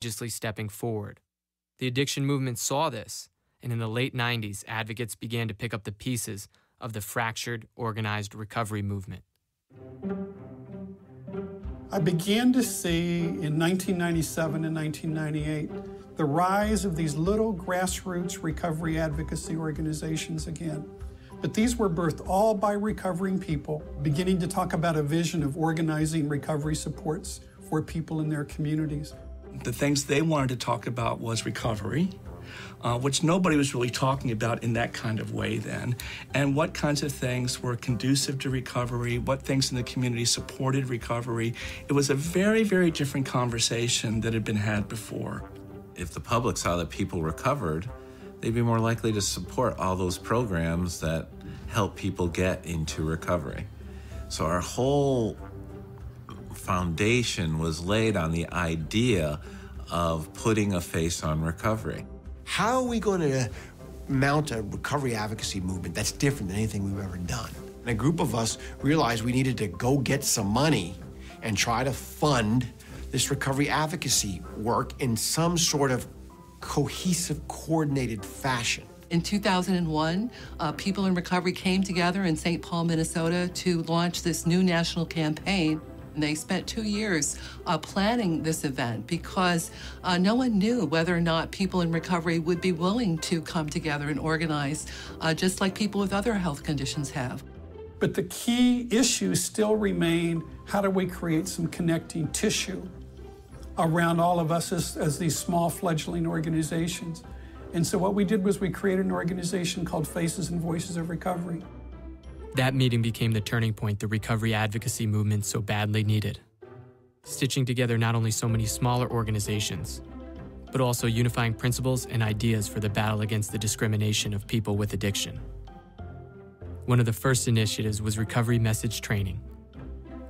courageously stepping forward. The addiction movement saw this, and in the late 90s, advocates began to pick up the pieces of the fractured, organized recovery movement. I began to see in 1997 and 1998 the rise of these little grassroots recovery advocacy organizations again. But these were birthed all by recovering people, beginning to talk about a vision of organizing recovery supports for people in their communities. The things they wanted to talk about was recovery, which nobody was really talking about in that kind of way then, and what kinds of things were conducive to recovery, what things in the community supported recovery. It was a very, very different conversation that had been had before. If the public saw that people recovered, they'd be more likely to support all those programs that help people get into recovery. So our whole foundation was laid on the idea of putting a face on recovery. How are we going to mount a recovery advocacy movement that's different than anything we've ever done? And a group of us realized we needed to go get some money and try to fund this recovery advocacy work in some sort of cohesive, coordinated fashion. In 2001, people in recovery came together in St. Paul, Minnesota to launch this new national campaign. And they spent 2 years planning this event because no one knew whether or not people in recovery would be willing to come together and organize, just like people with other health conditions have. But the key issues still remain, how do we create some connecting tissue around all of us as these small fledgling organizations? And so what we did was we created an organization called Faces and Voices of Recovery. That meeting became the turning point the recovery advocacy movement so badly needed, stitching together not only so many smaller organizations, but also unifying principles and ideas for the battle against the discrimination of people with addiction. One of the first initiatives was recovery message training,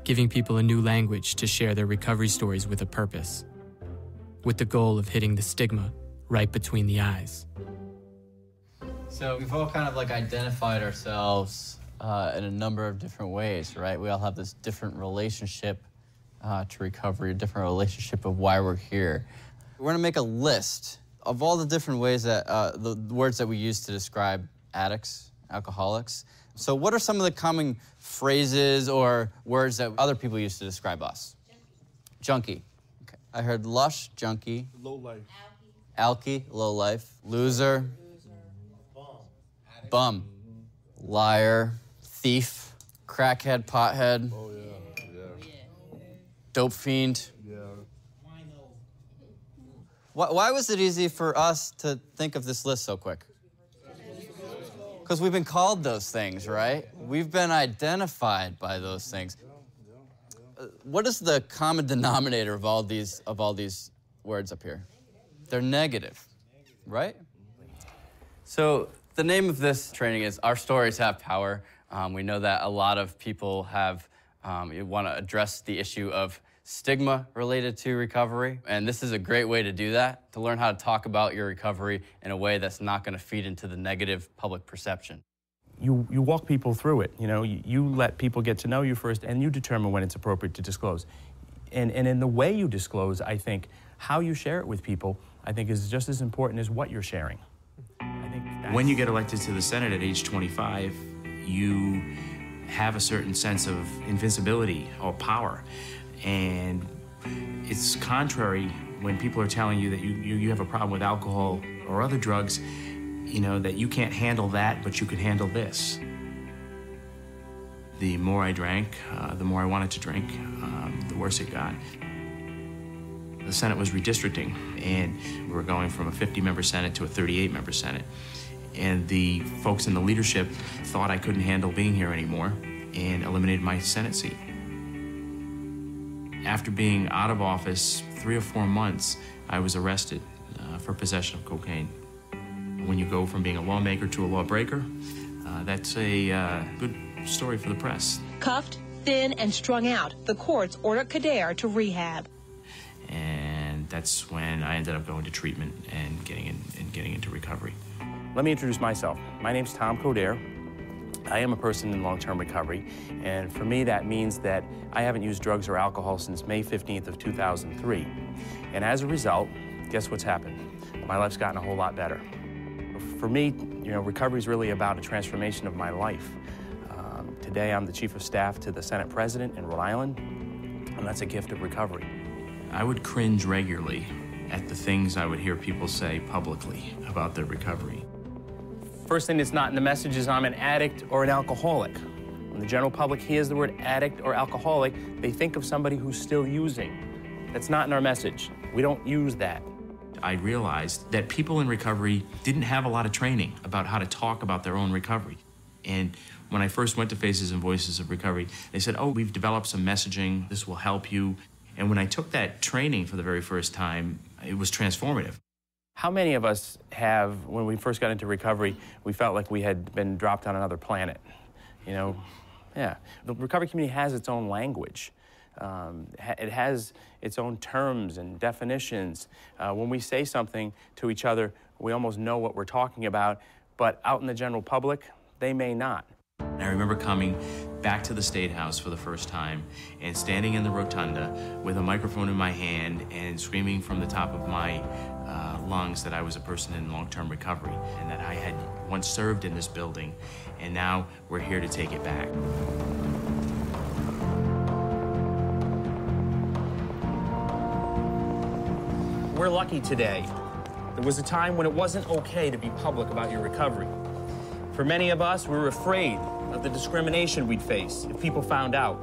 giving people a new language to share their recovery stories with a purpose, with the goal of hitting the stigma right between the eyes. So we've all kind of like identified ourselves in a number of different ways, right? We all have this different relationship to recovery, a different relationship of why we're here. We're gonna make a list of all the different ways that, the words that we use to describe addicts, alcoholics. So what are some of the common phrases or words that other people use to describe us? Junkie. Okay. I heard lush, junkie. Low life. Alky, low life. Loser. Bum. Liar. Thief. Crackhead, pothead. Oh, yeah. Dope fiend. Yeah. Why was it easy for us to think of this list so quick? Because we've been called those things, right? We've been identified by those things. What is the common denominator of all these words up here? They're negative, right? So the name of this training is Our Stories Have Power. We know that a lot of people have want to address the issue of stigma related to recovery, and this is a great way to do that, to learn how to talk about your recovery in a way that's not going to feed into the negative public perception. You walk people through it, you know, you let people get to know you first, and you determine when it's appropriate to disclose. And in the way you disclose, I think, how you share it with people, I think is just as important as what you're sharing. When you get elected to the Senate at age 25, you have a certain sense of invincibility or power. And it's contrary when people are telling you that you have a problem with alcohol or other drugs, you know, that you can't handle that, but you could handle this. The more I drank, the more I wanted to drink, the worse it got. The Senate was redistricting, and we were going from a 50-member Senate to a 38-member Senate. And the folks in the leadership thought I couldn't handle being here anymore and eliminated my Senate seat. After being out of office 3 or 4 months, I was arrested for possession of cocaine. When you go from being a lawmaker to a lawbreaker, that's a good story for the press. Cuffed, thin, and strung out, the courts ordered Kader to rehab. And that's when I ended up going to treatment and getting into recovery. Let me introduce myself. My name's Tom Coder, I am a person in long-term recovery, and for me that means that I haven't used drugs or alcohol since May 15th of 2003. And as a result, guess what's happened? My life's gotten a whole lot better. For me, recovery is really about a transformation of my life. Today I'm the Chief of Staff to the Senate President in Rhode Island, and that's a gift of recovery. I would cringe regularly at the things I would hear people say publicly about their recovery. First thing that's not in the message is I'm an addict or an alcoholic. When the general public hears the word addict or alcoholic, they think of somebody who's still using. That's not in our message. We don't use that. I realized that people in recovery didn't have a lot of training about how to talk about their own recovery. And when I first went to Faces and Voices of Recovery, they said, oh, we've developed some messaging, this will help you. And when I took that training for the very first time, it was transformative. How many of us have, when we first got into recovery, we felt like we had been dropped on another planet? Yeah. The recovery community has its own language. It has its own terms and definitions. When we say something to each other, we almost know what we're talking about, but out in the general public, they may not. I remember coming back to the State House for the first time and standing in the rotunda with a microphone in my hand and screaming from the top of my lungs that I was a person in long-term recovery and that I had once served in this building, and now we're here to take it back. We're lucky today. There was a time when it wasn't okay to be public about your recovery. For many of us, we were afraid of the discrimination we'd face if people found out.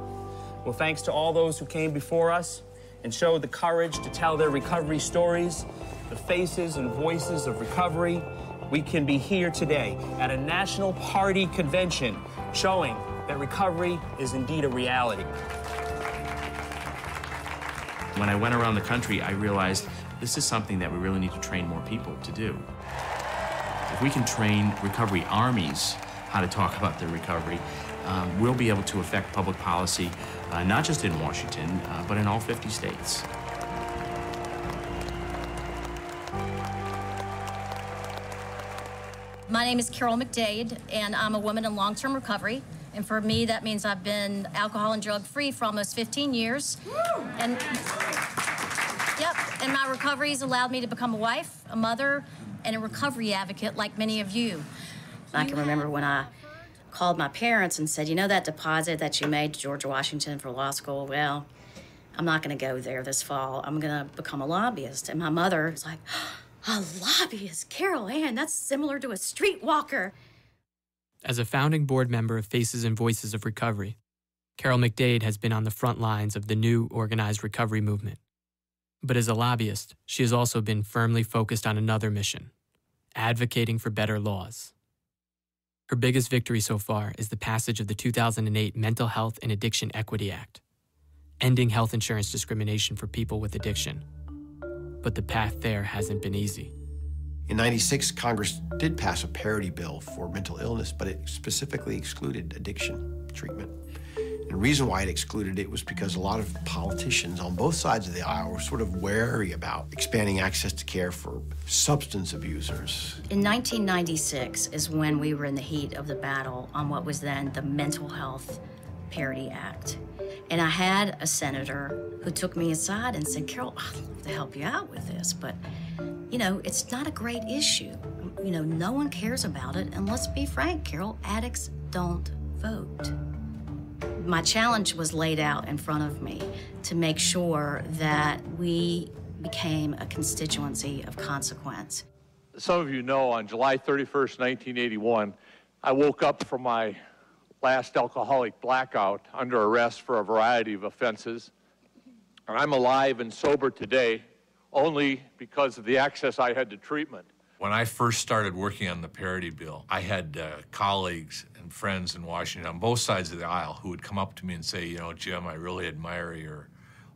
Well, thanks to all those who came before us and showed the courage to tell their recovery stories, the faces and voices of recovery, we can be here today at a national party convention showing that recovery is indeed a reality. When I went around the country, I realized this is something that we really need to train more people to do. If we can train recovery armies how to talk about their recovery, we'll be able to affect public policy, not just in Washington, but in all 50 states. My name is Carol McDade, and I'm a woman in long-term recovery. And for me, that means I've been alcohol and drug-free for almost 15 years. And my recovery's allowed me to become a wife, a mother, and a recovery advocate like many of you. I can remember when I called my parents and said, you know that deposit that you made to George Washington for law school? Well, I'm not going to go there this fall. I'm going to become a lobbyist. And my mother was like, a lobbyist? Carol Ann, that's similar to a streetwalker. As a founding board member of Faces and Voices of Recovery, Carol McDade has been on the front lines of the new organized recovery movement. But as a lobbyist, she has also been firmly focused on another mission, advocating for better laws. Her biggest victory so far is the passage of the 2008 Mental Health and Addiction Equity Act, ending health insurance discrimination for people with addiction. But the path there hasn't been easy. In '96, Congress did pass a parity bill for mental illness, but it specifically excluded addiction treatment. And the reason why it excluded it was because a lot of politicians on both sides of the aisle were sort of wary about expanding access to care for substance abusers. In 1996 is when we were in the heat of the battle on what was then the Mental Health Parity Act. And I had a senator who took me aside and said, Carol, I'd love to help you out with this, but, it's not a great issue. No one cares about it, and let's be frank, Carol, addicts don't vote. My challenge was laid out in front of me to make sure that we became a constituency of consequence. Some of you know, on July 31st, 1981, I woke up from my last alcoholic blackout under arrest for a variety of offenses. And I'm alive and sober today only because of the access I had to treatment. When I first started working on the parity bill, I had colleagues and friends in Washington on both sides of the aisle who would come up to me and say, Jim, I really admire your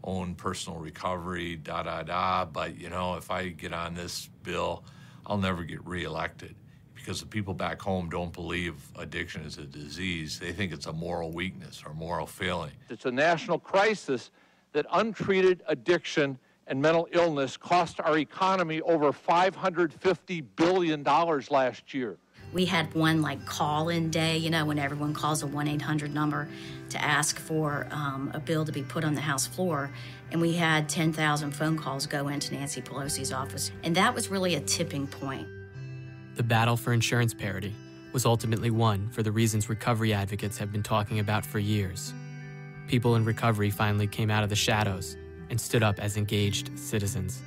own personal recovery, but, if I get on this bill, I'll never get reelected. Because the people back home don't believe addiction is a disease. They think it's a moral weakness or moral failing. It's a national crisis that untreated addiction and mental illness cost our economy over $550 billion last year. We had one like call-in day, you know, when everyone calls a 1-800 number to ask for a bill to be put on the House floor. And we had 10,000 phone calls go into Nancy Pelosi's office. And that was really a tipping point. The battle for insurance parity was ultimately won for the reasons recovery advocates have been talking about for years. People in recovery finally came out of the shadows and stood up as engaged citizens.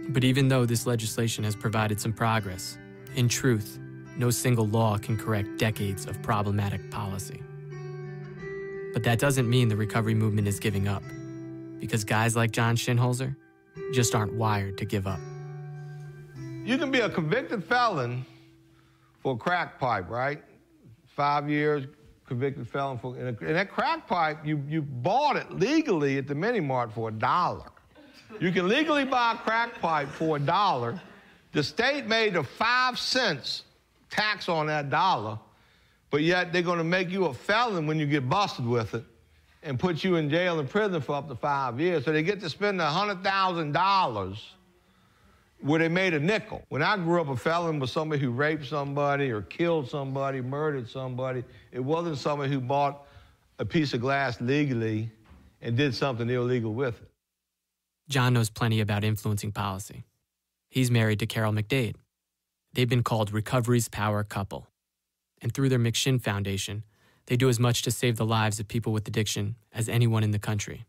But even though this legislation has provided some progress, in truth, no single law can correct decades of problematic policy. But that doesn't mean the recovery movement is giving up, because guys like John Shinholzer just aren't wired to give up. You can be a convicted felon for a crack pipe, right? 5 years, convicted felon for, and that crack pipe, you bought it legally at the mini mart for $1. You can legally buy a crack pipe for $1. The state made a 5 cents tax on that $1, but yet they're gonna make you a felon when you get busted with it and put you in jail and prison for up to 5 years. So they get to spend $100,000 where they made a nickel. When I grew up, a felon was somebody who raped somebody or killed somebody, murdered somebody. It wasn't somebody who bought a piece of glass legally and did something illegal with it. John knows plenty about influencing policy. He's married to Carol McDade. They've been called Recovery's Power Couple. And through their McShin Foundation, they do as much to save the lives of people with addiction as anyone in the country.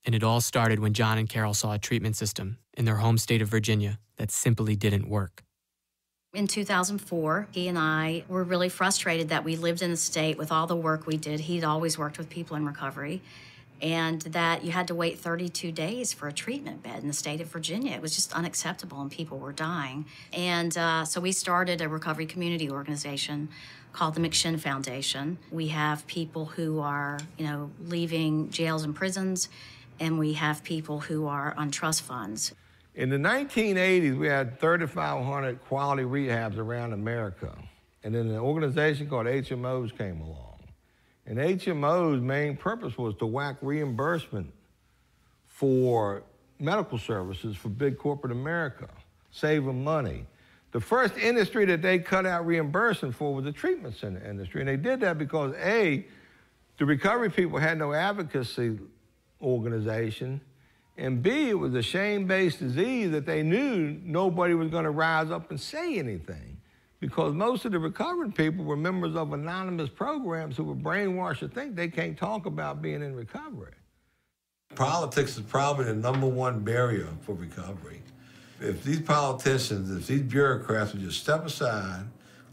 And it all started when John and Carol saw a treatment system in their home state of Virginia that simply didn't work. In 2004, he and I were really frustrated that we lived in a state with all the work we did. He'd always worked with people in recovery, and that you had to wait 32 days for a treatment bed in the state of Virginia. It was just unacceptable, and people were dying. And so we started a recovery community organization called the McShin Foundation. We have people who are, leaving jails and prisons, and we have people who are on trust funds. In the 1980s, we had 3,500 quality rehabs around America. And then an organization called HMOs came along. And HMO's main purpose was to whack reimbursement for medical services for big corporate America, save them money. The first industry that they cut out reimbursement for was the treatment center industry. And they did that because, A, the recovery people had no advocacy organization, and B, it was a shame-based disease that they knew nobody was going to rise up and say anything, because most of the recovering people were members of anonymous programs who were brainwashed to think they can't talk about being in recovery. Politics is probably the #1 barrier for recovery. If these politicians, if these bureaucrats would just step aside,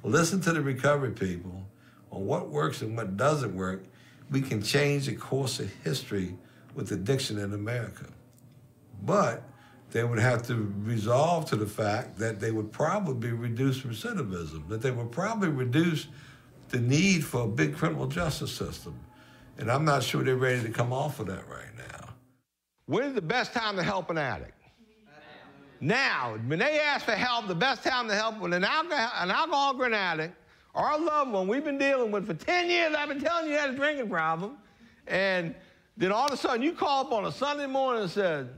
listen to the recovery people on what works and what doesn't work, we can change the course of history with addiction in America. But they would have to resolve to the fact that they would probably reduce recidivism, that they would probably reduce the need for a big criminal justice system. And I'm not sure they're ready to come off of that right now. When is the best time to help an addict? Now. When they ask for help, the best time to help an alcoholic addict or a loved one we've been dealing with for 10 years, I've been telling you had a drinking problem, and then all of a sudden you call up on a Sunday morning and said,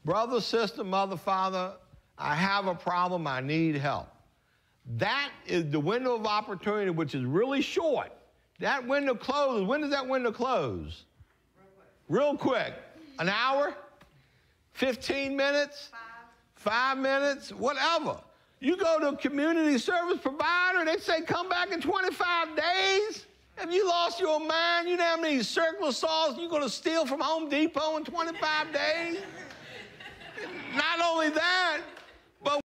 brother, sister, mother, father, I have a problem, I need help. That is the window of opportunity, which is really short. That window closes. When does that window close? Real quick. An hour? 15 minutes? 5 minutes? Whatever. You go to a community service provider, they say come back in 25 days? Have you lost your mind? You know how many circular saws you're going to steal from Home Depot in 25 days? Not only that,